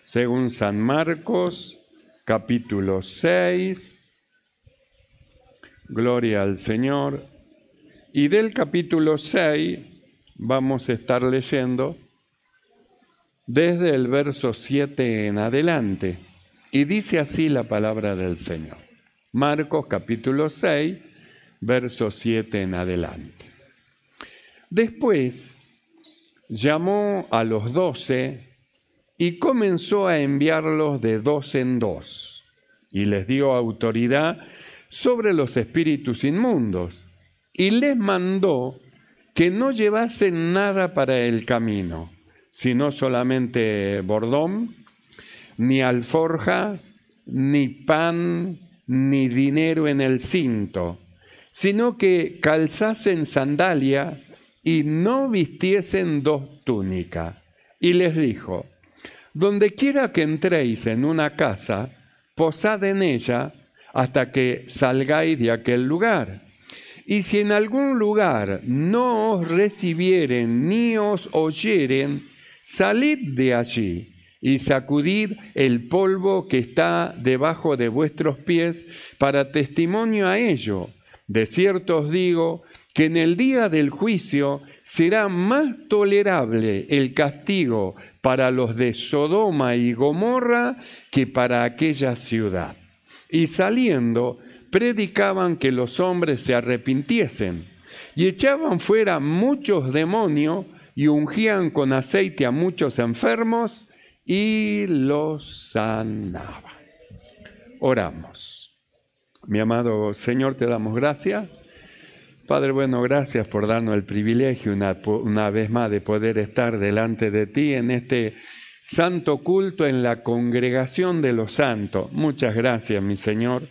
según San Marcos, capítulo 6. Gloria al Señor. Y del capítulo 6 vamos a estar leyendo desde el verso 7 en adelante. Y dice así la palabra del Señor. Marcos capítulo 6, verso 7 en adelante. Después llamó a los 12 y comenzó a enviarlos de 2 en 2, y les dio autoridad sobre los espíritus inmundos, y les mandó que no llevasen nada para el camino, sino solamente bordón, ni alforja, ni pan, ni dinero en el cinto, sino que calzasen sandalia y no vistiesen 2 túnicas. Y les dijo: donde quiera que entréis en una casa, posad en ella hasta que salgáis de aquel lugar. Y si en algún lugar no os recibieren ni os oyeren, salid de allí y sacudid el polvo que está debajo de vuestros pies para testimonio a ello. De cierto os digo que en el día del juicio será más tolerable el castigo para los de Sodoma y Gomorra que para aquella ciudad. Y saliendo, predicaban que los hombres se arrepintiesen, y echaban fuera muchos demonios, y ungían con aceite a muchos enfermos, y los sanaban. Oramos. Mi amado Señor, te damos gracias. Padre bueno, gracias por darnos el privilegio una vez más de poder estar delante de ti en este santo culto en la congregación de los santos. Muchas gracias, mi Señor.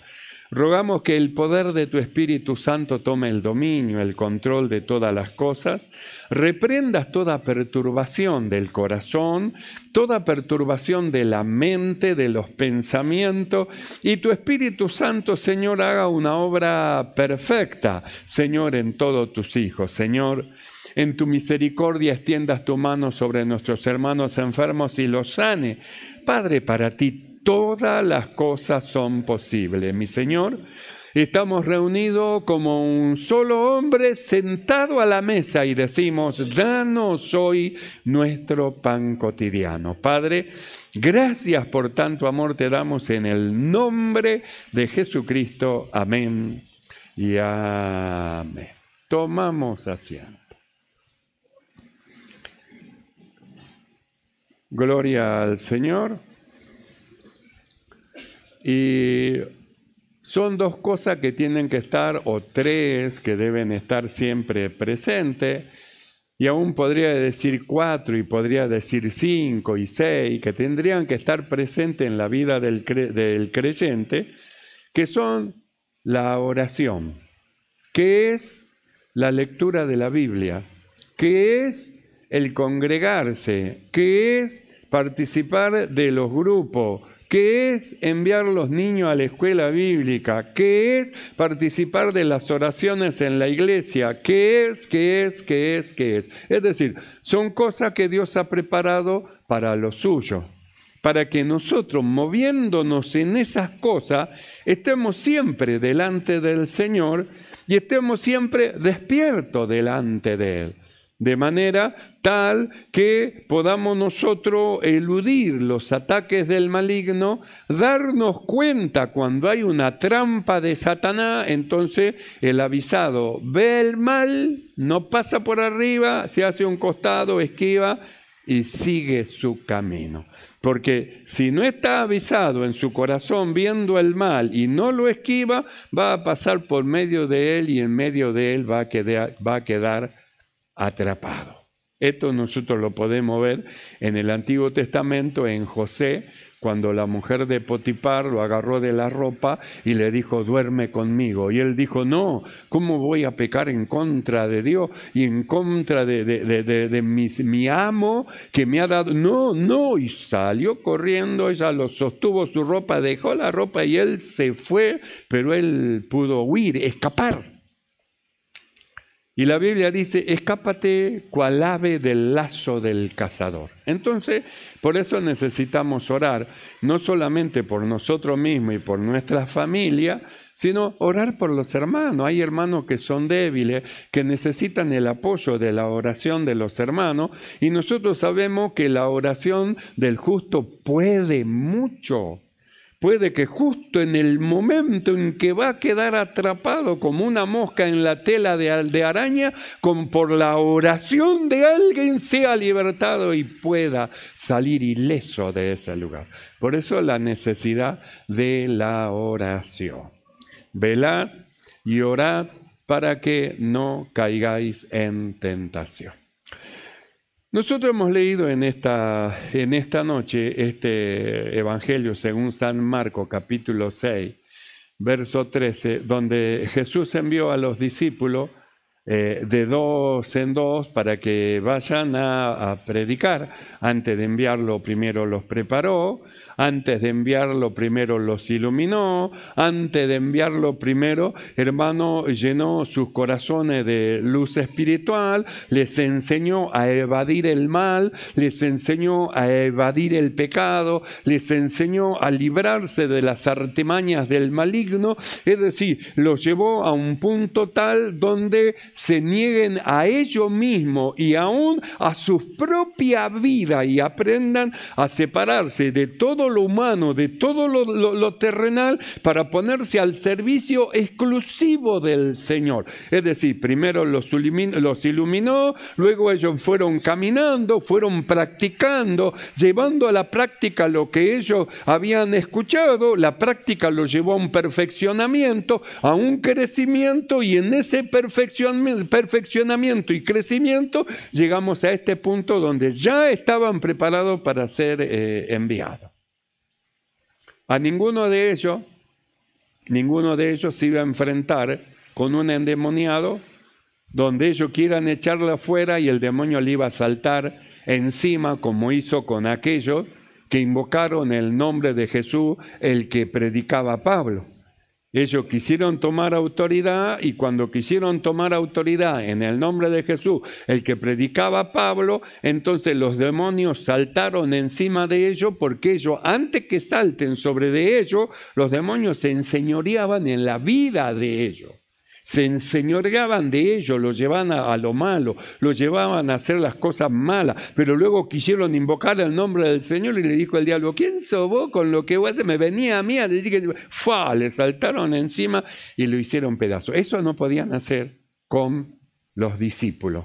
Rogamos que el poder de tu Espíritu Santo tome el dominio, el control de todas las cosas. Reprendas toda perturbación del corazón, toda perturbación de la mente, de los pensamientos. Y tu Espíritu Santo, Señor, haga una obra perfecta, Señor, en todos tus hijos. Señor, en tu misericordia extiendas tu mano sobre nuestros hermanos enfermos y los sane. Padre, para ti todas las cosas son posibles. Mi Señor, estamos reunidos como un solo hombre sentado a la mesa y decimos: danos hoy nuestro pan cotidiano. Padre, gracias por tanto amor te damos en el nombre de Jesucristo. Amén y amén. Tomamos asiento. Gloria al Señor. Y son 2 cosas que tienen que estar, o 3 que deben estar siempre presentes, y aún podría decir 4 y podría decir 5 y 6, que tendrían que estar presentes en la vida del creyente, que son la oración, que es la lectura de la Biblia, que es el congregarse, que es participar de los grupos, que es enviar los niños a la escuela bíblica, que es participar de las oraciones en la iglesia, que es. Es decir, son cosas que Dios ha preparado para lo suyo, para que nosotros, moviéndonos en esas cosas, estemos siempre delante del Señor y estemos siempre despiertos delante de Él. De manera tal que podamos nosotros eludir los ataques del maligno, darnos cuenta cuando hay una trampa de Satanás. Entonces el avisado ve el mal, no pasa por arriba, se hace un costado, esquiva y sigue su camino. Porque si no está avisado en su corazón viendo el mal y no lo esquiva, va a pasar por medio de él y en medio de él va a quedar atrapado. Esto nosotros lo podemos ver en el Antiguo Testamento, en José, cuando la mujer de Potifar lo agarró de la ropa y le dijo: duerme conmigo. Y él dijo: no, ¿cómo voy a pecar en contra de Dios y en contra de mi amo que me ha dado? No, y salió corriendo, ella lo sostuvo su ropa, dejó la ropa y él se fue, pero él pudo huir, escapar. Y la Biblia dice, escápate cual ave del lazo del cazador. Entonces, por eso necesitamos orar, no solamente por nosotros mismos y por nuestra familia, sino orar por los hermanos. Hay hermanos que son débiles, que necesitan el apoyo de la oración de los hermanos, y nosotros sabemos que la oración del justo puede mucho. Puede que justo en el momento en que va a quedar atrapado como una mosca en la tela de araña, por la oración de alguien sea libertado y pueda salir ileso de ese lugar. Por eso la necesidad de la oración. Velad y orad para que no caigáis en tentación. Nosotros hemos leído en esta noche este Evangelio según San Marcos, capítulo 6, verso 13, donde Jesús envió a los discípulos de dos en dos para que vayan a predicar. Antes de enviarlo, primero los preparó. Antes de enviarlo, primero los iluminó. Antes de enviarlo, primero, hermano, llenó sus corazones de luz espiritual. Les enseñó a evadir el mal. Les enseñó a evadir el pecado. Les enseñó a librarse de las artimañas del maligno. Es decir, los llevó a un punto tal donde se nieguen a ellos mismos y aún a su propia vida y aprendan a separarse de todo lo humano, de todo lo terrenal, para ponerse al servicio exclusivo del Señor. Es decir, primero los iluminó, luego ellos fueron caminando, fueron practicando, llevando a la práctica lo que ellos habían escuchado. La práctica los llevó a un perfeccionamiento, a un crecimiento, y en ese perfeccionamiento y crecimiento llegamos a este punto donde ya estaban preparados para ser enviados. A ninguno de ellos se iba a enfrentar con un endemoniado donde ellos quieran echarle afuera y el demonio le iba a saltar encima, como hizo con aquellos que invocaron el nombre de Jesús, el que predicaba Pablo. Ellos quisieron tomar autoridad, y cuando quisieron tomar autoridad en el nombre de Jesús, el que predicaba Pablo, entonces los demonios saltaron encima de ellos, porque ellos, antes que salten sobre de ellos, los demonios se enseñoreaban en la vida de ellos. Se enseñoreaban de ellos, los llevaban a lo malo, los llevaban a hacer las cosas malas, pero luego quisieron invocar el nombre del Señor y le dijo el diablo, ¿quién sos vos con lo que vos haces? Me venía a mí a decir que le saltaron encima y lo hicieron pedazos. Eso no podían hacer con los discípulos,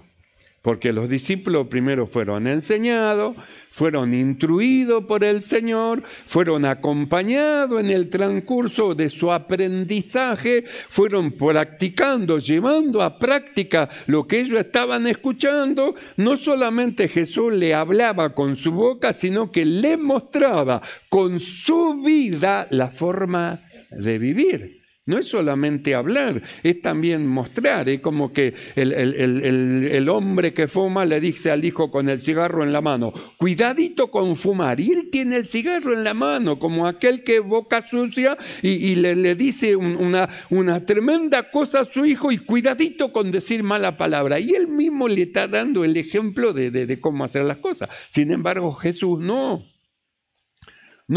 porque los discípulos primero fueron enseñados, fueron instruidos por el Señor, fueron acompañados en el transcurso de su aprendizaje, fueron practicando, llevando a práctica lo que ellos estaban escuchando. No solamente Jesús le hablaba con su boca, sino que le mostraba con su vida la forma de vivir. No es solamente hablar, es también mostrar. Es como que el hombre que fuma le dice al hijo con el cigarro en la mano, cuidadito con fumar. Y él tiene el cigarro en la mano, como aquel que boca sucia y le dice una tremenda cosa a su hijo, y cuidadito con decir mala palabra. Y él mismo le está dando el ejemplo de cómo hacer las cosas. Sin embargo, Jesús no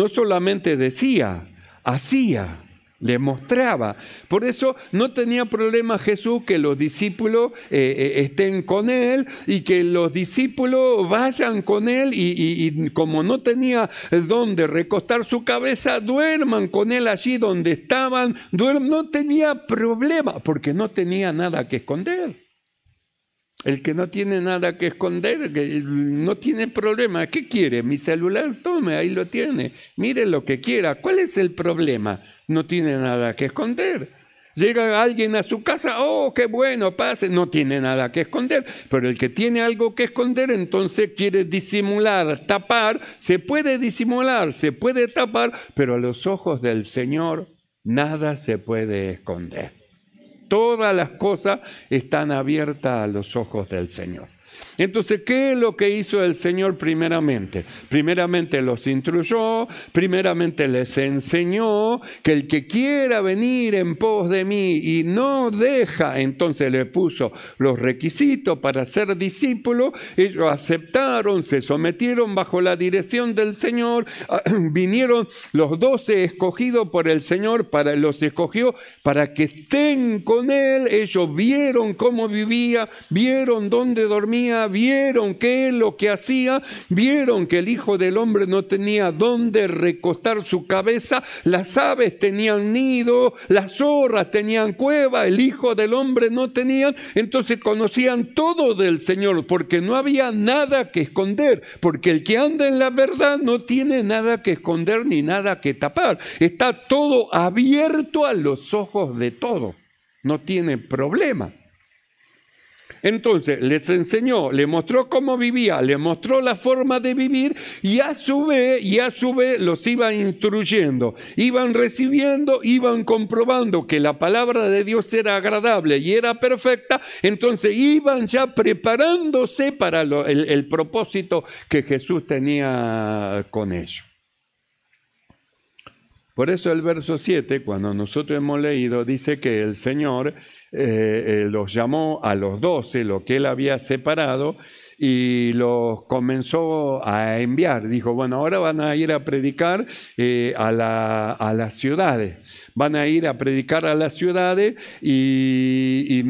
solamente decía, hacía. Le mostraba. Por eso no tenía problema Jesús que los discípulos estén con él y que los discípulos vayan con él y como no tenía dónde recostar su cabeza, duerman con él allí donde estaban. No tenía problema porque no tenía nada que esconder. El que no tiene nada que esconder, que no tiene problema. ¿Qué quiere? Mi celular, tome, ahí lo tiene. Mire lo que quiera. ¿Cuál es el problema? No tiene nada que esconder. Llega alguien a su casa, oh, qué bueno, pase. No tiene nada que esconder. Pero el que tiene algo que esconder, entonces quiere disimular, tapar. Se puede disimular, se puede tapar, pero a los ojos del Señor nada se puede esconder. Todas las cosas están abiertas a los ojos del Señor. Entonces, ¿qué es lo que hizo el Señor primeramente? Primeramente los instruyó, primeramente les enseñó que el que quiera venir en pos de mí y no deja, entonces le puso los requisitos para ser discípulos. Ellos aceptaron, se sometieron bajo la dirección del Señor, vinieron los 12 escogidos por el Señor, los escogió para que estén con Él. Ellos vieron cómo vivía, vieron dónde dormía, vieron qué es lo que hacía, vieron que el Hijo del Hombre no tenía dónde recostar su cabeza, las aves tenían nido, las zorras tenían cueva, el Hijo del Hombre no tenía. Entonces conocían todo del Señor, porque no había nada que esconder, porque el que anda en la verdad no tiene nada que esconder ni nada que tapar, está todo abierto a los ojos de todos, no tiene problema. Entonces les enseñó, le mostró cómo vivía, le mostró la forma de vivir y a su vez los iba instruyendo, iban recibiendo, iban comprobando que la palabra de Dios era agradable y era perfecta. Entonces iban ya preparándose para el propósito que Jesús tenía con ellos. Por eso el verso 7, cuando nosotros hemos leído, dice que el Señor los llamó a los 12, lo que Él había separado, y los comenzó a enviar. Dijo, bueno, ahora van a ir a predicar a las ciudades. Van a ir a predicar a las ciudades y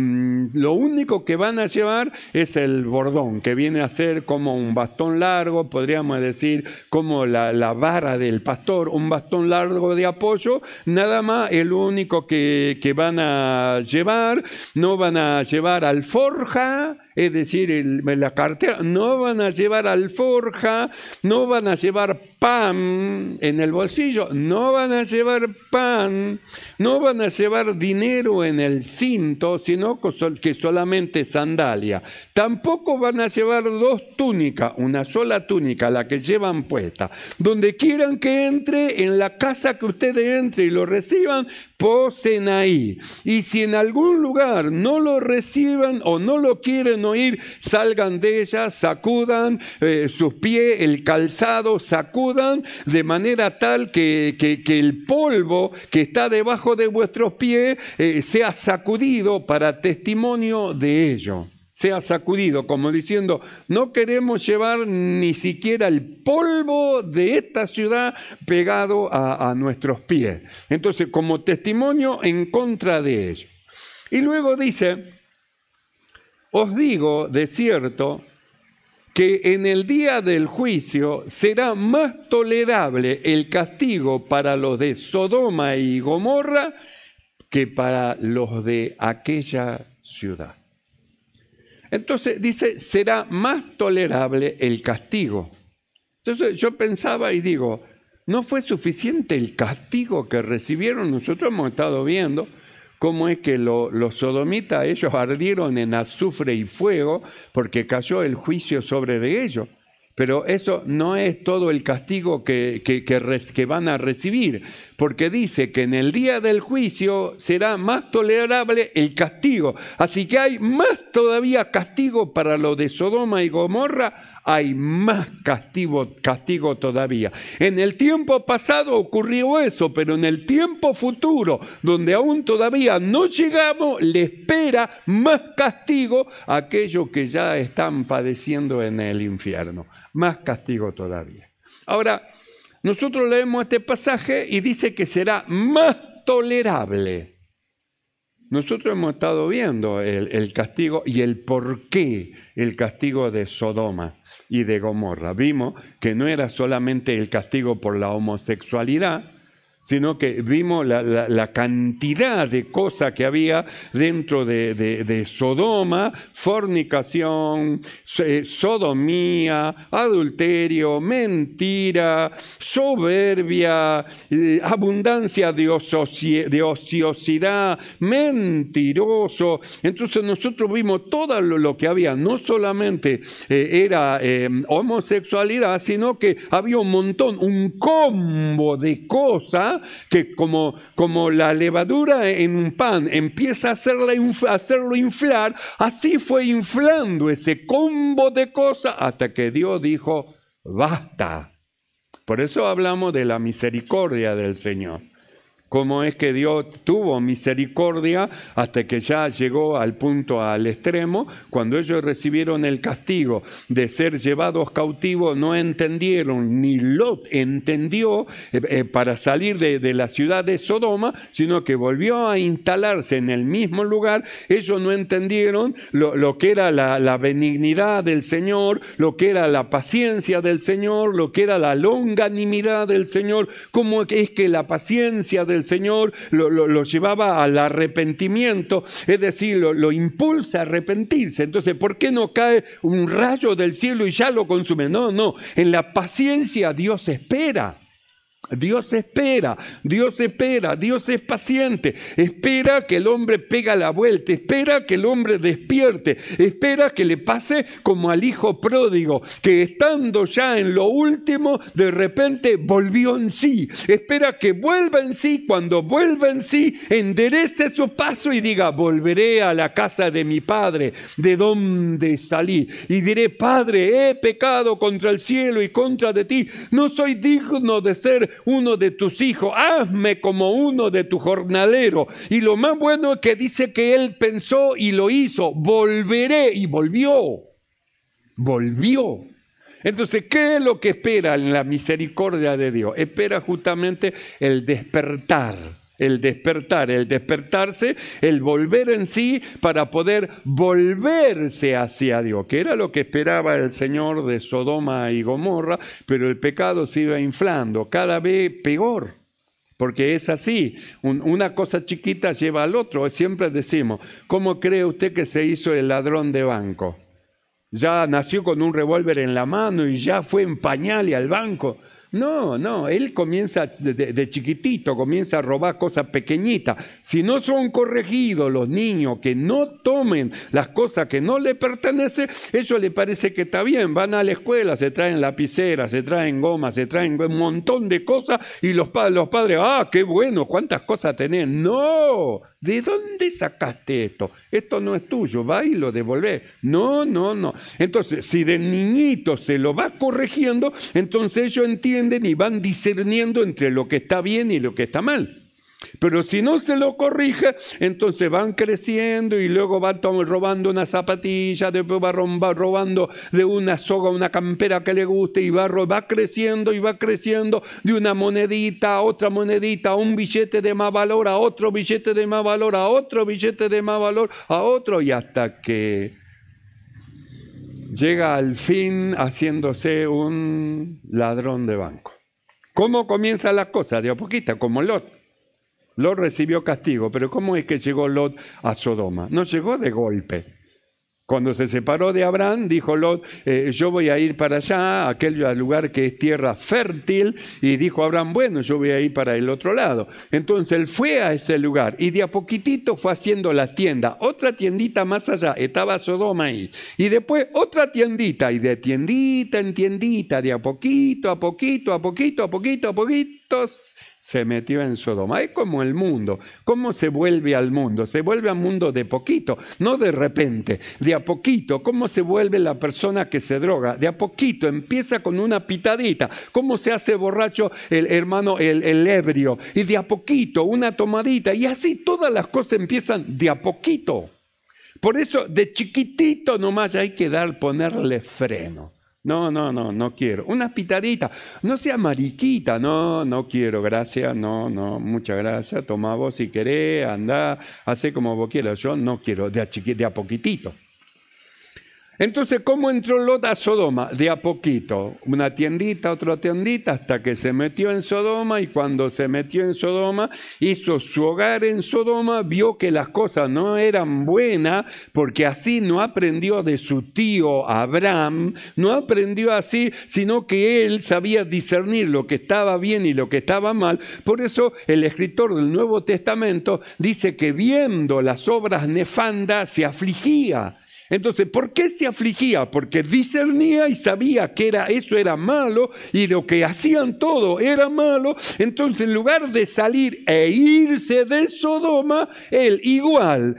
lo único que van a llevar es el bordón, que viene a ser como un bastón largo, podríamos decir como la vara del pastor, un bastón largo de apoyo, nada más es lo único que van a llevar. No van a llevar alforja, es decir, la cartera, no van a llevar alforja, no van a llevar pan en el bolsillo, no van a llevar pan, no van a llevar dinero en el cinto, sino que solamente sandalia. Tampoco van a llevar 2 túnicas, una sola túnica, la que llevan puesta. Donde quieran que entre, en la casa que ustedes entren y lo reciban, posen ahí. Y si en algún lugar no lo reciban o no lo quieren oír, salgan de ella, sacudan sus pies, el calzado, sacudan, de manera tal que el polvo que está debajo de vuestros pies sea sacudido para testimonio de ello. Sea sacudido, como diciendo, no queremos llevar ni siquiera el polvo de esta ciudad pegado a nuestros pies. Entonces, como testimonio en contra de ello. Y luego dice, os digo de cierto que en el día del juicio será más tolerable el castigo para los de Sodoma y Gomorra que para los de aquella ciudad. Entonces dice, será más tolerable el castigo. Entonces yo pensaba y digo, ¿no fue suficiente el castigo que recibieron? Nosotros hemos estado viendo cómo es que los sodomitas, ellos ardieron en azufre y fuego porque cayó el juicio sobre de ellos. Pero eso no es todo el castigo que van a recibir, porque dice que en el día del juicio será más tolerable el castigo. Así que hay más todavía castigo para lo de Sodoma y Gomorra, hay más castigo todavía. En el tiempo pasado ocurrió eso, pero en el tiempo futuro, donde aún todavía no llegamos, le espera más castigo a aquellos que ya están padeciendo en el infierno. Más castigo todavía. Ahora, nosotros leemos este pasaje y dice que será más tolerable. Nosotros hemos estado viendo el castigo y el por qué el castigo de Sodoma y de Gomorra. Vimos que no era solamente el castigo por la homosexualidad, sino que vimos la cantidad de cosas que había dentro de Sodoma: fornicación, sodomía, adulterio, mentira, soberbia, abundancia de ociosidad, mentiroso. Entonces nosotros vimos todo lo que había. No solamente era homosexualidad, sino que había un montón, un combo de cosas ¿verdad? Que como la levadura en un pan empieza a hacerlo inflar, así fue inflando ese combo de cosas hasta que Dios dijo, basta. Por eso hablamos de la misericordia del Señor. Cómo es que Dios tuvo misericordia hasta que ya llegó al punto, al extremo. Cuando ellos recibieron el castigo de ser llevados cautivos, no entendieron, ni Lot entendió para salir de la ciudad de Sodoma, sino que volvió a instalarse en el mismo lugar. Ellos no entendieron lo que era la benignidad del Señor, lo que era la paciencia del Señor, lo que era la longanimidad del Señor, cómo es que la paciencia del Señor lo llevaba al arrepentimiento, es decir, lo impulsa a arrepentirse. Entonces, ¿por qué no cae un rayo del cielo y ya lo consume? No, en la paciencia Dios espera. Dios espera, Dios es paciente, espera que el hombre pega la vuelta, espera que el hombre despierte, espera que le pase como al hijo pródigo, que estando ya en lo último, de repente volvió en sí, espera que vuelva en sí, cuando vuelva en sí, enderece su paso y diga, volveré a la casa de mi padre, de donde salí, y diré, Padre, he pecado contra el cielo y contra de ti, no soy digno de ser uno de tus hijos, hazme como uno de tus jornaleros. Y lo más bueno es que dice que él pensó y lo hizo, volveré, y volvió. Entonces, ¿qué es lo que espera en la misericordia de Dios? Espera justamente el despertarse, el volver en sí para poder volverse hacia Dios, que era lo que esperaba el Señor de Sodoma y Gomorra, pero el pecado se iba inflando, cada vez peor. Porque es así, una cosa chiquita lleva al otro. Siempre decimos, ¿cómo cree usted que se hizo el ladrón de banco? ¿Ya nació con un revólver en la mano y ya fue en pañales al banco? No, él comienza de chiquitito, comienza a robar cosas pequeñitas. Si no son corregidos los niños que no tomen las cosas que no les pertenecen, ellos les parece que está bien, van a la escuela, se traen lapiceras, se traen gomas, se traen un montón de cosas y los padres, qué bueno, cuántas cosas tenés. No, ¿de dónde sacaste esto? Esto no es tuyo, va y lo devolvés. No. Entonces, si de niñito se lo va corrigiendo, entonces ellos entienden y van discerniendo entre lo que está bien y lo que está mal. Pero si no se lo corrige, entonces van creciendo y luego van robando una zapatilla, después va robando de una soga una campera que le guste y va creciendo de una monedita a otra monedita, a un billete de más valor, a otro billete de más valor, a otro billete de más valor, a otro, y hasta que llega al fin haciéndose un ladrón de banco. ¿Cómo comienzan las cosas? De a poquito, como Lot. Lot recibió castigo, pero ¿cómo es que llegó Lot a Sodoma? No llegó de golpe. Cuando se separó de Abraham, dijo Lot, yo voy a ir para allá, aquel lugar que es tierra fértil, y dijo Abraham, bueno, yo voy a ir para el otro lado. Entonces él fue a ese lugar y de a poquitito fue haciendo la tienda, otra tiendita más allá, estaba Sodoma ahí, y después otra tiendita, y de tiendita en tiendita, de a poquito, se metió en Sodoma. Es como el mundo. ¿Cómo se vuelve al mundo? Se vuelve al mundo de poquito, no de repente, de a poquito. ¿Cómo se vuelve la persona que se droga? De a poquito, empieza con una pitadita. ¿Cómo se hace borracho el ebrio? Y de a poquito, una tomadita. Y así todas las cosas empiezan de a poquito. Por eso, de chiquitito nomás hay que ponerle freno. No quiero. Una pitadita, no sea mariquita, no quiero, gracias, no, muchas gracias, toma vos si querés, andá, hacé como vos quieras, yo no quiero, de a poquitito. Entonces, ¿cómo entró Lot a Sodoma? De a poquito, una tiendita, otra tiendita, hasta que se metió en Sodoma, y cuando se metió en Sodoma, hizo su hogar en Sodoma, vio que las cosas no eran buenas, porque así no aprendió de su tío Abraham, no aprendió así, sino que él sabía discernir lo que estaba bien y lo que estaba mal. Por eso el escritor del Nuevo Testamento dice que viendo las obras nefandas se afligía. Entonces, ¿por qué se afligía? Porque discernía y sabía que eso era malo y lo que hacían todo era malo. Entonces, en lugar de salir e irse de Sodoma, él igual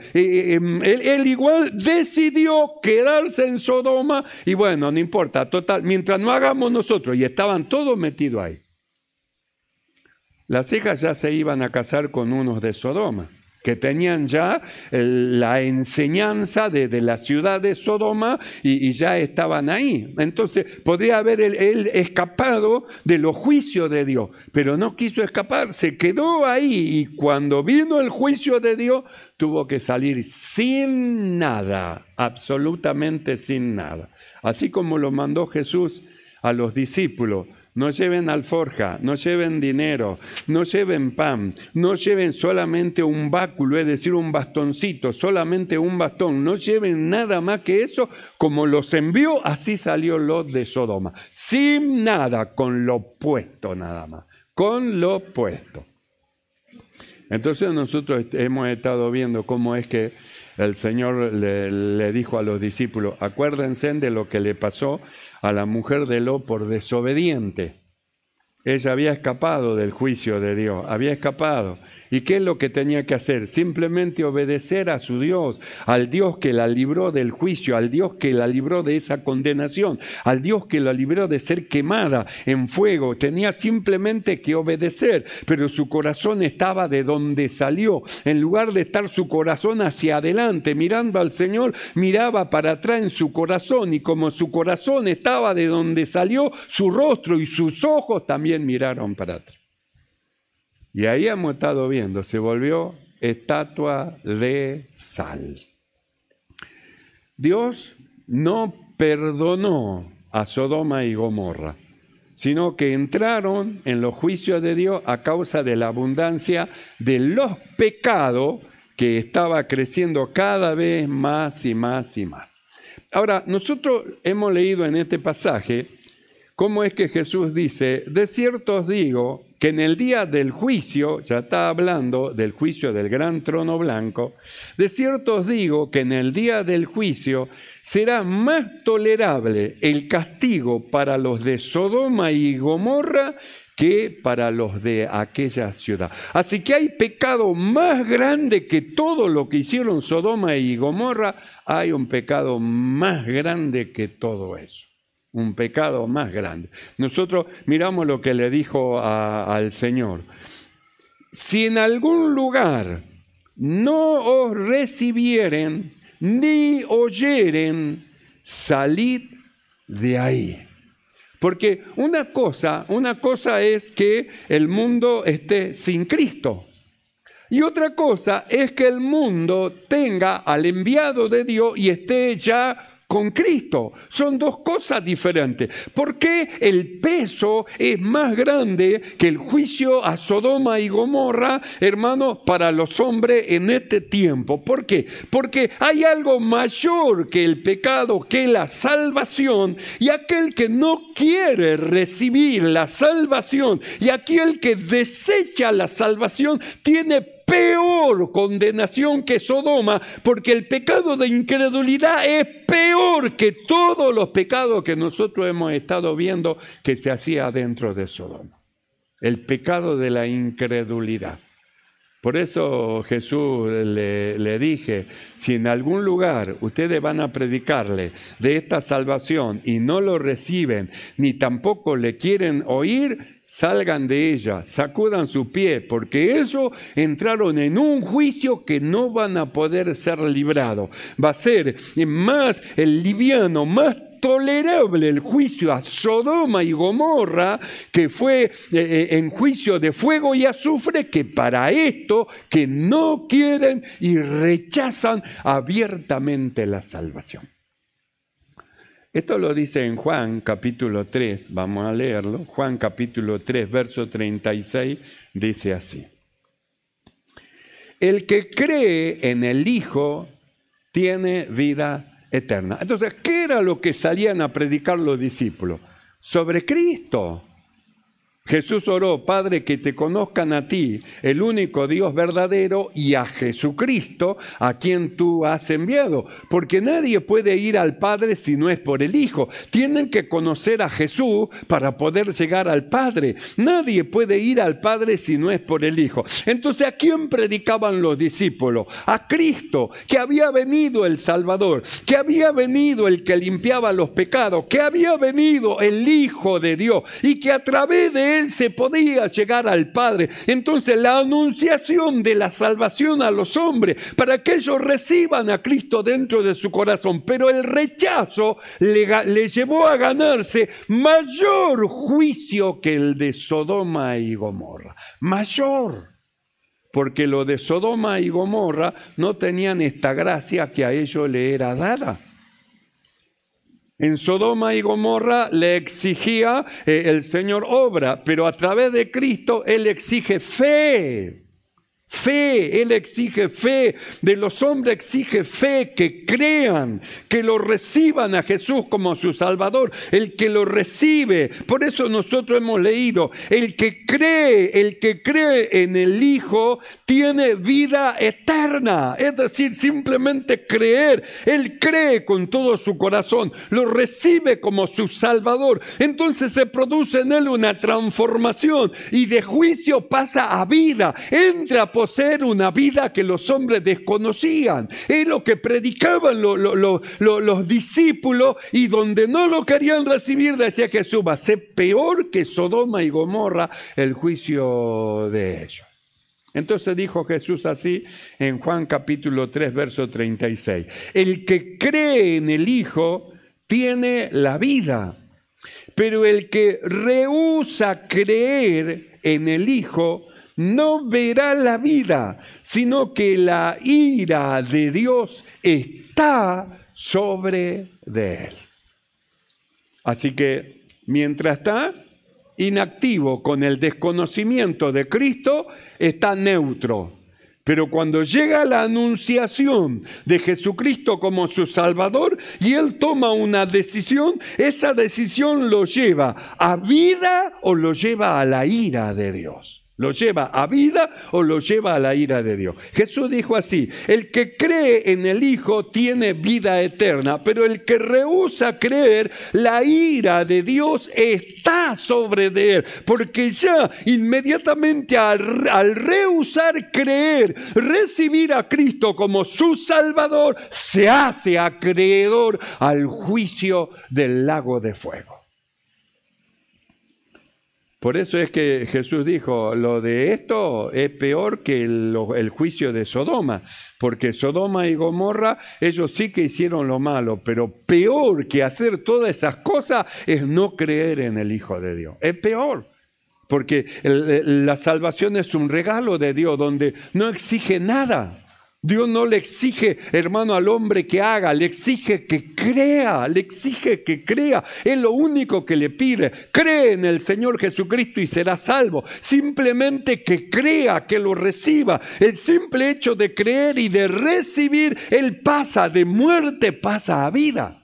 decidió quedarse en Sodoma. Y bueno, no importa, total, mientras no hagamos nosotros, y estaban todos metidos ahí. Las hijas ya se iban a casar con unos de Sodoma, que tenían ya la enseñanza de la ciudad de Sodoma y ya estaban ahí. Entonces podría haber él escapado de los juicios de Dios, pero no quiso escapar, se quedó ahí y cuando vino el juicio de Dios tuvo que salir sin nada, absolutamente sin nada. Así como lo mandó Jesús a los discípulos. No lleven alforja, no lleven dinero, no lleven pan, no lleven solamente un báculo, es decir, un bastoncito, solamente un bastón, no lleven nada más que eso. Como los envió, así salió Lot de Sodoma, sin nada, con lo puesto nada más, con lo puesto. Entonces nosotros hemos estado viendo cómo es que el Señor le dijo a los discípulos, acuérdense de lo que le pasó a la mujer de Lot por desobediente. Ella había escapado del juicio de Dios, había escapado. ¿Y qué es lo que tenía que hacer? Simplemente obedecer a su Dios, al Dios que la libró del juicio, al Dios que la libró de esa condenación, al Dios que la libró de ser quemada en fuego. Tenía simplemente que obedecer, pero su corazón estaba de donde salió. En lugar de estar su corazón hacia adelante, mirando al Señor, miraba para atrás en su corazón, y como su corazón estaba de donde salió, su rostro y sus ojos también miraron para atrás. Y ahí hemos estado viendo, se volvió estatua de sal. Dios no perdonó a Sodoma y Gomorra, sino que entraron en los juicios de Dios a causa de la abundancia de los pecados que estaba creciendo cada vez más y más y más. Ahora, nosotros hemos leído en este pasaje cómo es que Jesús dice, de cierto os digo que en el día del juicio, ya está hablando del juicio del gran trono blanco, de cierto os digo que en el día del juicio será más tolerable el castigo para los de Sodoma y Gomorra que para los de aquella ciudad. Así que hay pecado más grande que todo lo que hicieron Sodoma y Gomorra, hay un pecado más grande que todo eso. Un pecado más grande. Nosotros miramos lo que le dijo al Señor. Si en algún lugar no os recibieren ni oyeren, salid de ahí. Porque una cosa es que el mundo esté sin Cristo. Y otra cosa es que el mundo tenga al enviado de Dios y esté ya con Cristo. Son dos cosas diferentes. ¿Por qué el peso es más grande que el juicio a Sodoma y Gomorra, hermano, para los hombres en este tiempo? ¿Por qué? Porque hay algo mayor que el pecado, que la salvación, y aquel que no quiere recibir la salvación y aquel que desecha la salvación tiene peor condenación que Sodoma, porque el pecado de incredulidad es peor que todos los pecados que nosotros hemos estado viendo que se hacía dentro de Sodoma. El pecado de la incredulidad. Por eso Jesús le dije, si en algún lugar ustedes van a predicarle de esta salvación y no lo reciben, ni tampoco le quieren oír, salgan de ella, sacudan su pie, porque ellos entraron en un juicio que no van a poder ser librados. Va a ser más liviano, más tolerable el juicio a Sodoma y Gomorra, que fue en juicio de fuego y azufre, que para esto que no quieren y rechazan abiertamente la salvación. Esto lo dice en Juan capítulo 3, vamos a leerlo. Juan capítulo 3, verso 36, dice así. El que cree en el Hijo tiene vida eterna. Entonces, ¿qué era lo que salían a predicar los discípulos? Sobre Cristo. Jesús oró: Padre, que te conozcan a ti, el único Dios verdadero, y a Jesucristo, a quien tú has enviado. Porque nadie puede ir al Padre si no es por el Hijo. Tienen que conocer a Jesús para poder llegar al Padre. Nadie puede ir al Padre si no es por el Hijo. Entonces, ¿a quién predicaban los discípulos? A Cristo, que había venido el Salvador, que había venido el que limpiaba los pecados, que había venido el Hijo de Dios, y que a través de él se podía llegar al Padre. Entonces, la anunciación de la salvación a los hombres, para que ellos reciban a Cristo dentro de su corazón. Pero el rechazo le llevó a ganarse mayor juicio que el de Sodoma y Gomorra. Mayor. Porque lo de Sodoma y Gomorra no tenían esta gracia que a ellos le era dada. En Sodoma y Gomorra le exigía el Señor obra, pero a través de Cristo Él exige fe. Fe, Él exige fe, de los hombres exige fe, que crean, que lo reciban a Jesús como su Salvador, el que lo recibe. Por eso nosotros hemos leído: el que cree en el Hijo tiene vida eterna. Es decir, simplemente creer. Él cree con todo su corazón, lo recibe como su Salvador. Entonces se produce en él una transformación y de juicio pasa a vida, entra a poseer una vida que los hombres desconocían. Es lo que predicaban los discípulos, y donde no lo querían recibir, decía Jesús: va a ser peor que Sodoma y Gomorra el juicio de ellos. Entonces dijo Jesús así en Juan capítulo 3, verso 36: el que cree en el Hijo tiene la vida, pero el que rehúsa creer en el Hijo no verá la vida, sino que la ira de Dios está sobre de él. Así que mientras está inactivo con el desconocimiento de Cristo, está neutro. Pero cuando llega la anunciación de Jesucristo como su Salvador y él toma una decisión, esa decisión lo lleva a vida o lo lleva a la ira de Dios. ¿Lo lleva a vida o lo lleva a la ira de Dios? Jesús dijo así: el que cree en el Hijo tiene vida eterna, pero el que rehúsa creer, la ira de Dios está sobre de él. Porque ya inmediatamente al rehusar creer, recibir a Cristo como su Salvador, se hace acreedor al juicio del lago de fuego. Por eso es que Jesús dijo: lo de esto es peor que el juicio de Sodoma, porque Sodoma y Gomorra, ellos sí que hicieron lo malo, pero peor que hacer todas esas cosas es no creer en el Hijo de Dios. Es peor, porque la salvación es un regalo de Dios donde no exige nada. Dios no le exige, hermano, al hombre que haga, le exige que crea, Es lo único que le pide: cree en el Señor Jesucristo y será salvo. Simplemente que crea, que lo reciba. El simple hecho de creer y de recibir, él pasa de muerte, pasa a vida.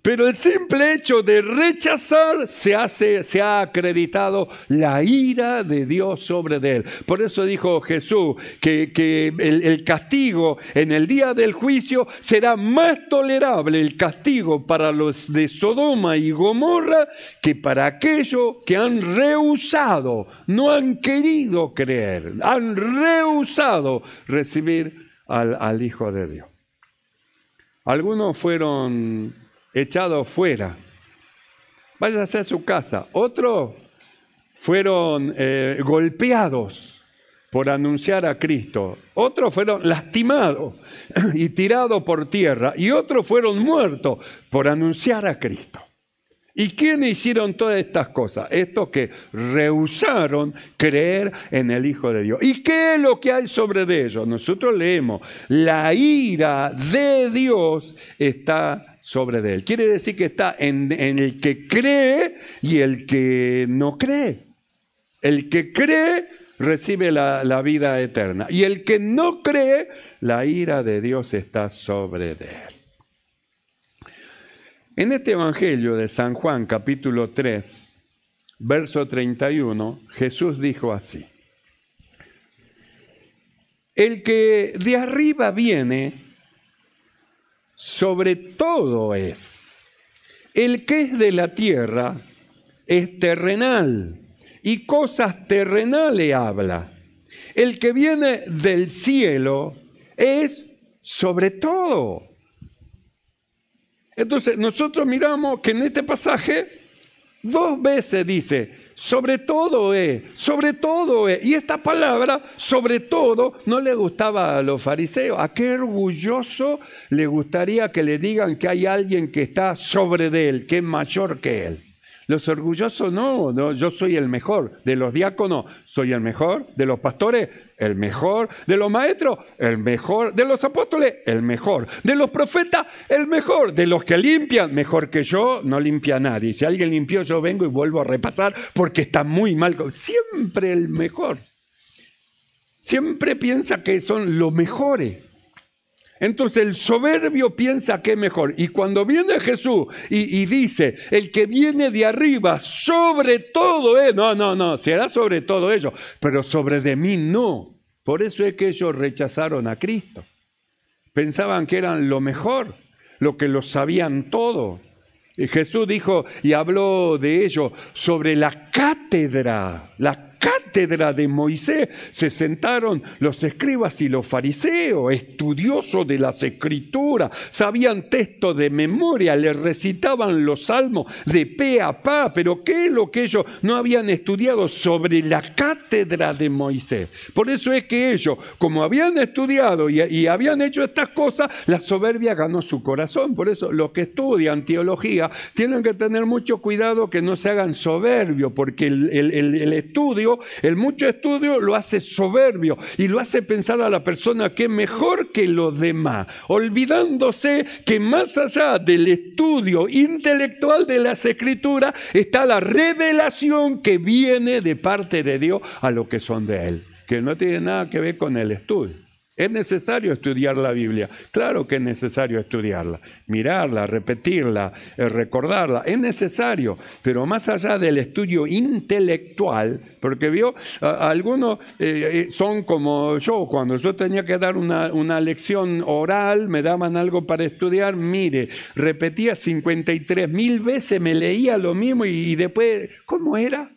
Pero el simple hecho de rechazar se ha acreditado la ira de Dios sobre de él. Por eso dijo Jesús que el castigo en el día del juicio será más tolerable, el castigo para los de Sodoma y Gomorra, que para aquellos que han rehusado, no han querido creer, han rehusado recibir al Hijo de Dios. Algunos fueron echados fuera, váyase a su casa. Otros fueron golpeados por anunciar a Cristo. Otros fueron lastimados y tirados por tierra. Y otros fueron muertos por anunciar a Cristo. ¿Y quiénes hicieron todas estas cosas? Estos que rehusaron creer en el Hijo de Dios. ¿Y qué es lo que hay sobre de ellos? Nosotros leemos: la ira de Dios está sobre de él. Quiere decir que está en el que cree y el que no cree. El que cree recibe la vida eterna, y el que no cree, la ira de Dios está sobre de él. En este Evangelio de San Juan, capítulo 3, verso 31, Jesús dijo así: el que de arriba viene, sobre todo es. El que es de la tierra es terrenal, y cosas terrenales habla. El que viene del cielo es sobre todo. Entonces nosotros miramos que en este pasaje 2 veces dice, sobre todo es, sobre todo es. Y esta palabra, sobre todo, no le gustaba a los fariseos. ¿A qué orgulloso le gustaría que le digan que hay alguien que está sobre de él, que es mayor que él? Los orgullosos no, yo soy el mejor. De los diáconos, soy el mejor. De los pastores, el mejor. De los maestros, el mejor. De los apóstoles, el mejor. De los profetas, el mejor. De los que limpian, mejor que yo, no limpia nadie. Si alguien limpió, yo vengo y vuelvo a repasar porque está muy mal. Siempre el mejor. Siempre piensa que son los mejores. Entonces el soberbio piensa que es mejor. Y cuando viene Jesús y dice, el que viene de arriba, sobre todo es, no, será sobre todo ellos, pero sobre de mí no. Por eso es que ellos rechazaron a Cristo. Pensaban que eran lo mejor, lo que lo sabían todo. Y Jesús dijo y habló de ello sobre la cátedra de Moisés. Se sentaron los escribas y los fariseos, estudiosos de las escrituras, sabían texto de memoria, les recitaban los salmos de pe a pa, pero ¿qué es lo que ellos no habían estudiado sobre la cátedra de Moisés? Por eso es que ellos, como habían estudiado y habían hecho estas cosas, la soberbia ganó su corazón. Por eso los que estudian teología tienen que tener mucho cuidado que no se hagan soberbios, porque el estudio, el mucho estudio lo hace soberbio y lo hace pensar a la persona que es mejor que los demás, olvidándose que más allá del estudio intelectual de las escrituras está la revelación que viene de parte de Dios a los que son de Él, que no tiene nada que ver con el estudio. ¿Es necesario estudiar la Biblia? Claro que es necesario estudiarla, mirarla, repetirla, recordarla. Es necesario, pero más allá del estudio intelectual, porque vio, algunos son como yo, cuando yo tenía que dar una lección oral, me daban algo para estudiar, mire, repetía 53.000 veces, me leía lo mismo y después, ¿cómo era?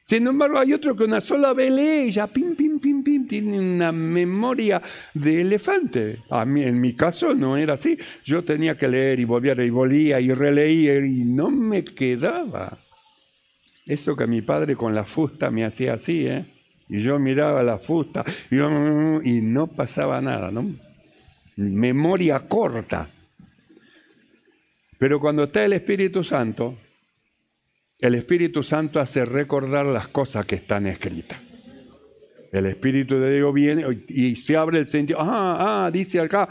Sin embargo, hay otro que una sola vez lee y ya pim, pim, pim, pim, tiene una memoria de elefante. A mí, en mi caso no era así. Yo tenía que leer y volver y volvía y releía y no me quedaba. Eso que mi padre con la fusta me hacía así, y yo miraba la fusta y no pasaba nada, ¿no? Memoria corta. Pero cuando está el Espíritu Santo hace recordar las cosas que están escritas. El Espíritu de Dios viene y se abre el sentido. Dice acá,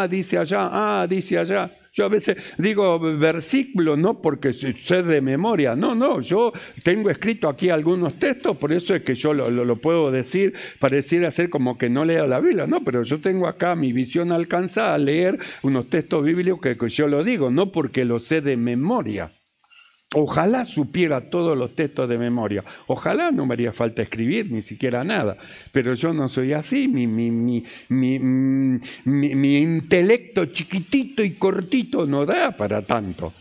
dice allá, dice allá. Yo a veces digo versículos, no porque sé de memoria. No, yo tengo escrito aquí algunos textos, por eso es que yo lo puedo decir, pareciera ser como que no leo la Biblia. No, pero yo tengo acá mi visión alcanzada a leer unos textos bíblicos que yo lo digo, no porque lo sé de memoria. Ojalá supiera todos los textos de memoria. Ojalá no me haría falta escribir ni siquiera nada. Pero yo no soy así. Mi intelecto chiquitito y cortito no da para tanto.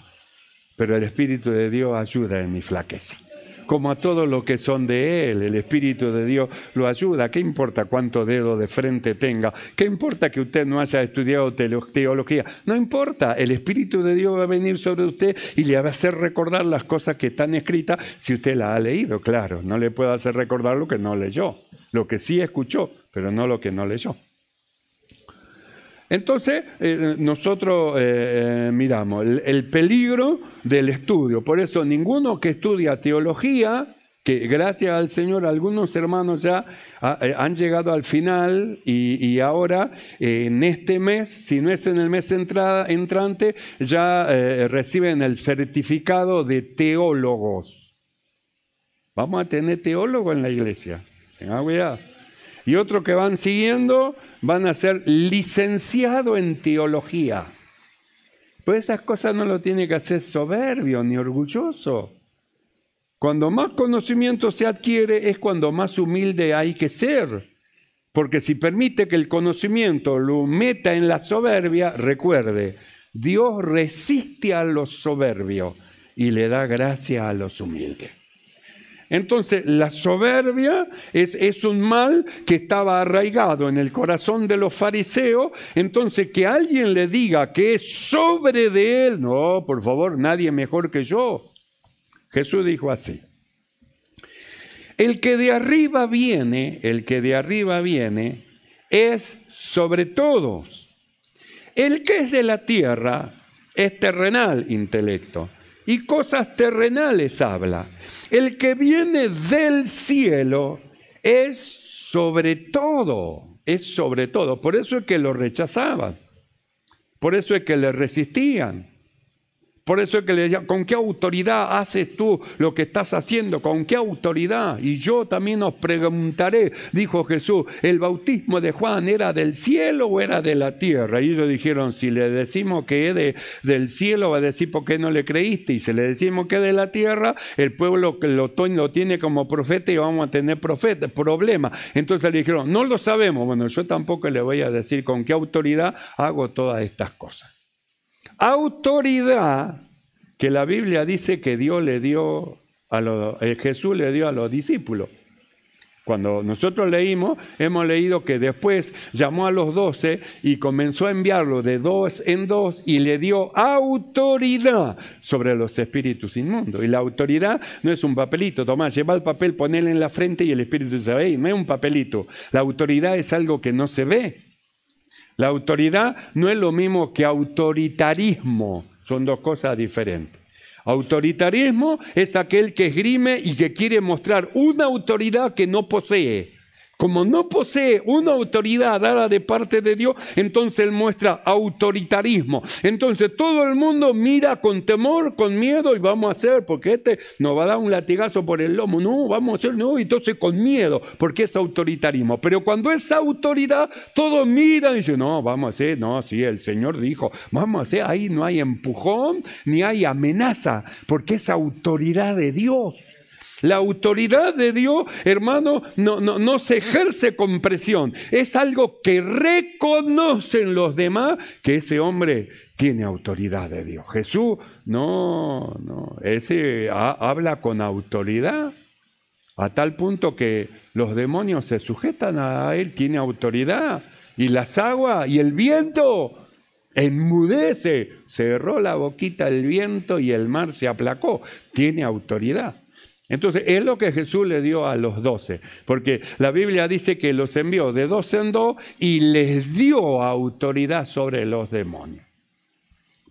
Pero el Espíritu de Dios ayuda en mi flaqueza. Como a todos los que son de Él, el Espíritu de Dios lo ayuda. ¿Qué importa cuánto dedo de frente tenga? ¿Qué importa que usted no haya estudiado teología? No importa, el Espíritu de Dios va a venir sobre usted y le va a hacer recordar las cosas que están escritas si usted las ha leído, claro. No le puede hacer recordar lo que no leyó, lo que sí escuchó, pero no lo que no leyó. Entonces, nosotros miramos el peligro del estudio. Por eso, ninguno que estudia teología, que gracias al Señor algunos hermanos ya han llegado al final y ahora en este mes, si no es en el mes entrante, ya reciben el certificado de teólogos. Vamos a tener teólogos en la iglesia. Tengan cuidado. Y otros que van siguiendo van a ser licenciados en teología. Pues esas cosas no lo tiene que hacer soberbio ni orgulloso. Cuando más conocimiento se adquiere es cuando más humilde hay que ser. Porque si permite que el conocimiento lo meta en la soberbia, recuerde, Dios resiste a los soberbios y le da gracia a los humildes. Entonces, la soberbia es un mal que estaba arraigado en el corazón de los fariseos. Entonces, que alguien le diga que es sobre de él, no, por favor, nadie mejor que yo. Jesús dijo así: el que de arriba viene es sobre todos. El que es de la tierra es terrenal intelecto y cosas terrenales habla. El que viene del cielo es sobre todo, es sobre todo. Por eso es que lo rechazaban, por eso es que le resistían. Por eso es que le decían, ¿con qué autoridad haces tú lo que estás haciendo? ¿Con qué autoridad? Y yo también os preguntaré, dijo Jesús, ¿el bautismo de Juan era del cielo o era de la tierra? Y ellos dijeron, si le decimos que es del cielo, va a decir, ¿por qué no le creíste? Y si le decimos que es de la tierra, el pueblo que lo tiene como profeta y vamos a tener problema. Entonces le dijeron, no lo sabemos. Bueno, yo tampoco le voy a decir con qué autoridad hago todas estas cosas. Autoridad que la Biblia dice que Dios le dio Jesús le dio a los discípulos. Cuando nosotros leímos, hemos leído que después llamó a los 12 y comenzó a enviarlo de 2 en 2 y le dio autoridad sobre los espíritus inmundos. Y la autoridad no es un papelito, Tomás, lleva el papel, ponele en la frente y el espíritu se ve, no es un papelito. La autoridad es algo que no se ve. La autoridad no es lo mismo que autoritarismo, son dos cosas diferentes. Autoritarismo es aquel que esgrime y que quiere mostrar una autoridad que no posee. Como no posee una autoridad dada de parte de Dios, entonces él muestra autoritarismo. Entonces todo el mundo mira con temor, con miedo y vamos a hacer, porque nos va a dar un latigazo por el lomo. No, vamos a hacer, no, entonces con miedo, porque es autoritarismo. Pero cuando es autoridad, todos miran y dicen, no, vamos a hacer, no, sí, el Señor dijo, vamos a hacer, ahí no hay empujón, ni hay amenaza, porque es autoridad de Dios. La autoridad de Dios, hermano, no se ejerce con presión. Es algo que reconocen los demás que ese hombre tiene autoridad de Dios. Jesús, ese habla con autoridad a tal punto que los demonios se sujetan a él, tiene autoridad. Y las aguas y el viento enmudece. Cerró la boquita el viento y el mar se aplacó. Tiene autoridad. Entonces, es lo que Jesús le dio a los 12, porque la Biblia dice que los envió de 2 en 2 y les dio autoridad sobre los demonios.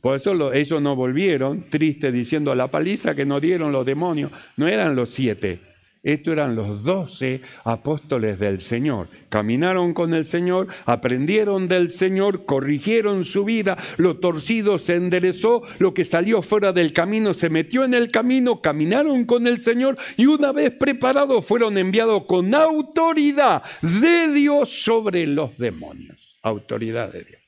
Por eso ellos no volvieron tristes diciendo la paliza que nos dieron los demonios. No eran los 7, estos eran los 12 apóstoles del Señor. Caminaron con el Señor, aprendieron del Señor, corrigieron su vida, lo torcido se enderezó, lo que salió fuera del camino se metió en el camino, caminaron con el Señor y una vez preparados fueron enviados con autoridad de Dios sobre los demonios. Autoridad de Dios.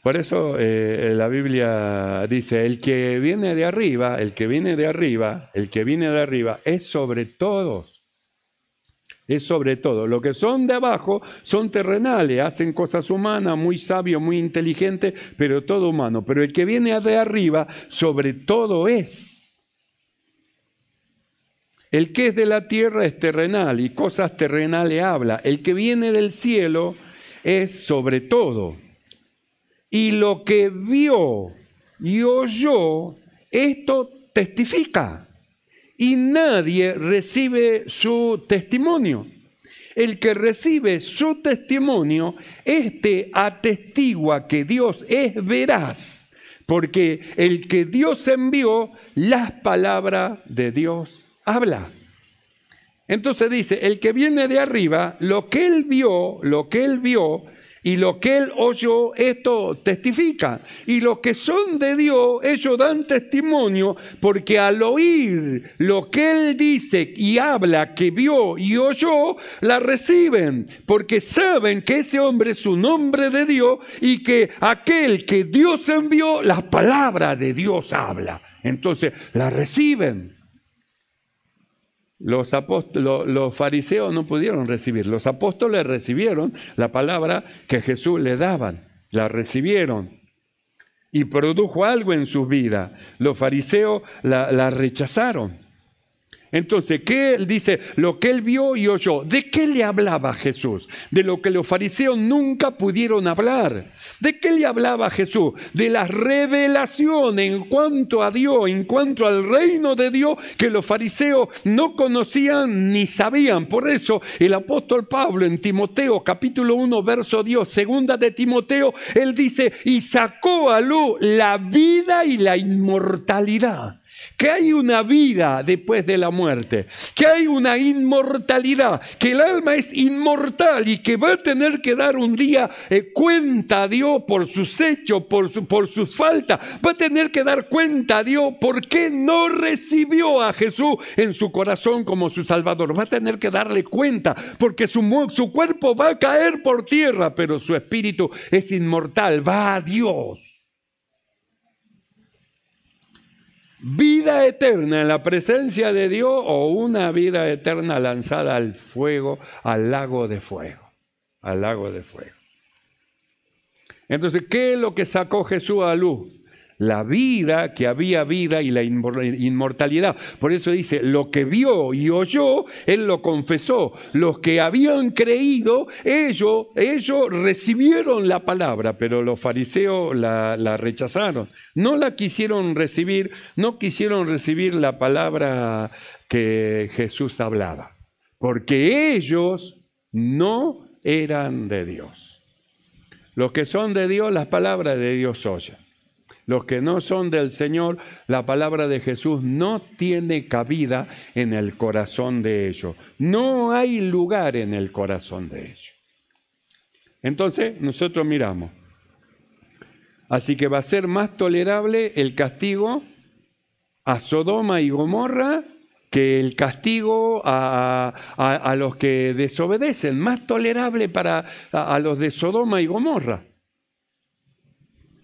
Por eso la Biblia dice, el que viene de arriba es sobre todos. Es sobre todo. Los que son de abajo son terrenales, hacen cosas humanas, muy sabios, muy inteligentes, pero todo humano. Pero el que viene de arriba, sobre todo es. El que es de la tierra es terrenal y cosas terrenales habla. El que viene del cielo es sobre todo. Y lo que vio y oyó, esto testifica. Y nadie recibe su testimonio. El que recibe su testimonio, atestigua que Dios es veraz. Porque el que Dios envió, las palabras de Dios habla. Entonces dice, el que viene de arriba, lo que él vio, Y lo que él oyó, esto testifica. Y los que son de Dios, ellos dan testimonio, porque al oír lo que él dice y habla, que vio y oyó, la reciben, porque saben que ese hombre es un hombre de Dios y que aquel que Dios envió, las palabras de Dios habla. Entonces la reciben. Los fariseos no pudieron recibir. Los apóstoles recibieron la palabra que Jesús les daba. La recibieron y produjo algo en sus vidas. Los fariseos la rechazaron. Entonces, ¿qué él dice? Lo que él vio y oyó. ¿De qué le hablaba Jesús? De lo que los fariseos nunca pudieron hablar. ¿De qué le hablaba Jesús? De la revelación en cuanto a Dios, en cuanto al reino de Dios, que los fariseos no conocían ni sabían. Por eso el apóstol Pablo en Timoteo capítulo 1 verso 10, segunda de Timoteo, él dice, y sacó a luz la vida y la inmortalidad. Que hay una vida después de la muerte, que hay una inmortalidad, que el alma es inmortal y que va a tener que dar un día cuenta a Dios por sus hechos, por sus faltas. Va a tener que dar cuenta a Dios por qué no recibió a Jesús en su corazón como su Salvador. Va a tener que darle cuenta porque su cuerpo va a caer por tierra, pero su espíritu es inmortal, va a Dios. Vida eterna en la presencia de Dios o una vida eterna lanzada al fuego, al lago de fuego, al lago de fuego. Entonces, ¿qué es lo que sacó Jesús a luz? La vida, que había vida y la inmortalidad. Por eso dice, lo que vio y oyó, él lo confesó. Los que habían creído, ellos recibieron la palabra, pero los fariseos la rechazaron. No la quisieron recibir, no quisieron recibir la palabra que Jesús hablaba, porque ellos no eran de Dios. Los que son de Dios, las palabras de Dios oyen. Los que no son del Señor, la palabra de Jesús no tiene cabida en el corazón de ellos. No hay lugar en el corazón de ellos. Entonces, nosotros miramos. Así que va a ser más tolerable el castigo a Sodoma y Gomorra que el castigo a los que desobedecen. Más tolerable a los de Sodoma y Gomorra.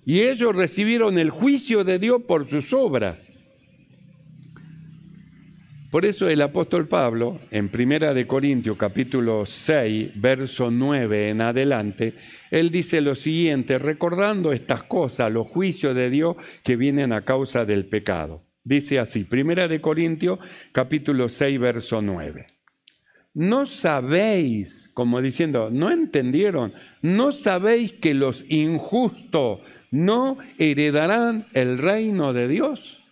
Y ellos recibieron el juicio de Dios por sus obras. Por eso el apóstol Pablo, en 1 Corintios capítulo 6, verso 9 en adelante, él dice lo siguiente, recordando estas cosas, los juicios de Dios que vienen a causa del pecado. Dice así, 1 Corintios capítulo 6, verso 9. ¿No sabéis, como diciendo, no entendieron, no sabéis que los injustos no heredarán el reino de Dios?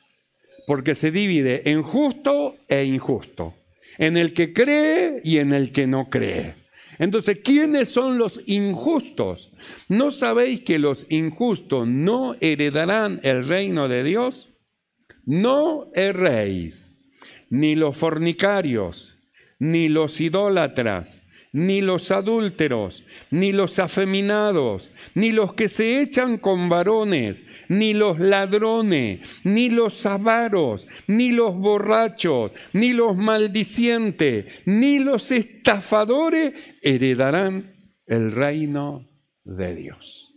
Porque se divide en justo e injusto, en el que cree y en el que no cree. Entonces, ¿quiénes son los injustos? ¿No sabéis que los injustos no heredarán el reino de Dios? No erréis, ni los fornicarios, ni los idólatras, ni los adúlteros, ni los afeminados, ni los que se echan con varones, ni los ladrones, ni los avaros, ni los borrachos, ni los maldicientes, ni los estafadores heredarán el reino de Dios.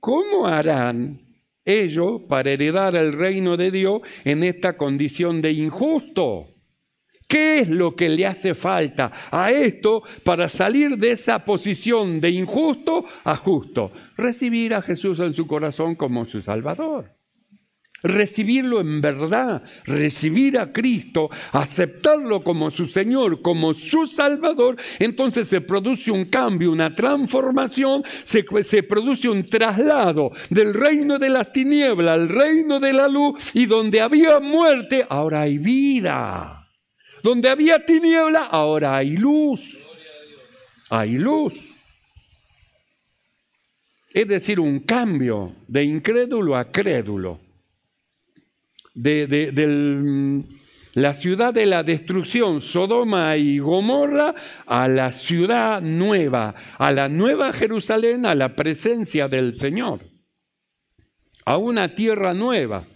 ¿Cómo harán ellos para heredar el reino de Dios en esta condición de injusto? ¿Qué es lo que le hace falta a esto para salir de esa posición de injusto a justo? Recibir a Jesús en su corazón como su Salvador. Recibirlo en verdad, recibir a Cristo, aceptarlo como su Señor, como su Salvador. Entonces se produce un cambio, una transformación, se produce un traslado del reino de las tinieblas al reino de la luz, y donde había muerte, ahora hay vida. Donde había tiniebla, ahora hay luz. Hay luz. Es decir, un cambio de incrédulo a crédulo. Del la ciudad de la destrucción, Sodoma y Gomorra, a la ciudad nueva, a la nueva Jerusalén, a la presencia del Señor, a una tierra nueva.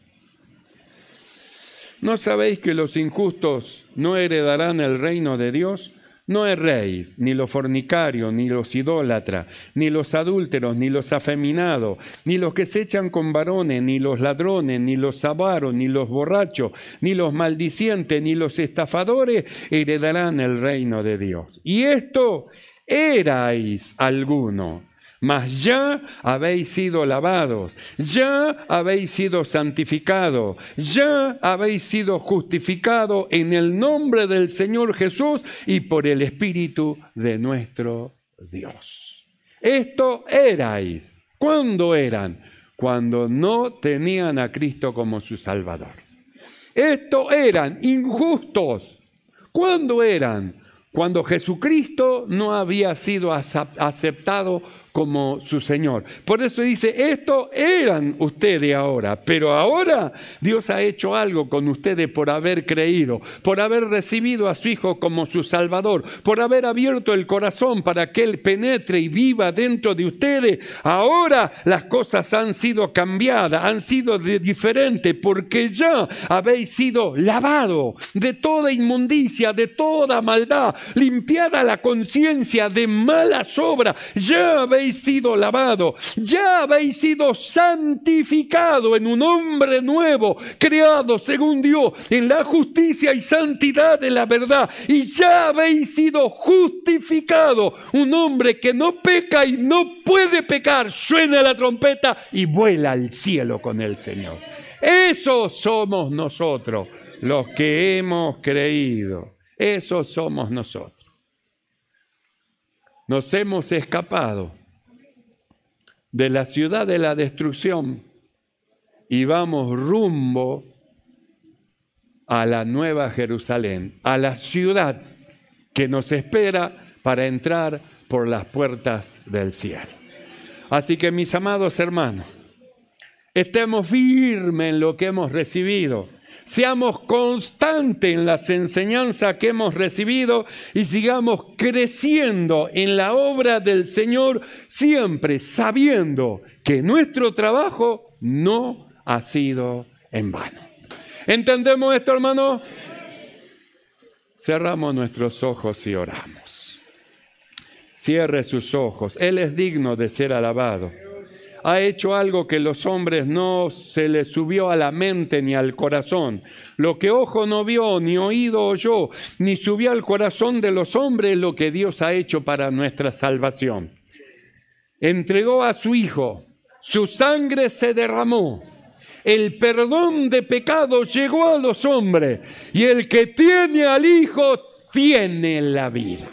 ¿No sabéis que los injustos no heredarán el reino de Dios? No erréis, ni los fornicarios, ni los idólatras, ni los adúlteros, ni los afeminados, ni los que se echan con varones, ni los ladrones, ni los avaros, ni los borrachos, ni los maldicientes, ni los estafadores heredarán el reino de Dios. Y esto erais alguno, mas ya habéis sido lavados, ya habéis sido santificados, ya habéis sido justificados en el nombre del Señor Jesús y por el Espíritu de nuestro Dios. Esto erais. ¿Cuándo eran? Cuando no tenían a Cristo como su Salvador. Esto eran injustos. ¿Cuándo eran? Cuando Jesucristo no había sido aceptado como su Señor. Por eso dice, esto eran ustedes ahora, pero ahora Dios ha hecho algo con ustedes por haber creído, por haber recibido a su Hijo como su Salvador, por haber abierto el corazón para que Él penetre y viva dentro de ustedes. Ahora las cosas han sido cambiadas, han sido diferentes, porque ya habéis sido lavados de toda inmundicia, de toda maldad, limpiada la conciencia de malas obras. Ya habéis sido lavado, ya habéis sido santificado en un hombre nuevo, creado según Dios, en la justicia y santidad de la verdad, y ya habéis sido justificado, un hombre que no peca y no puede pecar, suena la trompeta y vuela al cielo con el Señor. Esos somos nosotros, los que hemos creído. Esos somos nosotros. Nos hemos escapado de la ciudad de la destrucción y vamos rumbo a la nueva Jerusalén, a la ciudad que nos espera para entrar por las puertas del cielo. Así que, mis amados hermanos, estemos firmes en lo que hemos recibido. Seamos constantes en las enseñanzas que hemos recibido y sigamos creciendo en la obra del Señor, siempre sabiendo que nuestro trabajo no ha sido en vano. ¿Entendemos esto, hermano? Cerramos nuestros ojos y oramos. Cierre sus ojos. Él es digno de ser alabado. Ha hecho algo que los hombres no se les subió a la mente ni al corazón. Lo que ojo no vio, ni oído oyó, ni subió al corazón de los hombres, lo que Dios ha hecho para nuestra salvación. Entregó a su Hijo, su sangre se derramó, el perdón de pecados llegó a los hombres, y el que tiene al Hijo tiene la vida.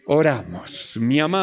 Oramos, mi amado.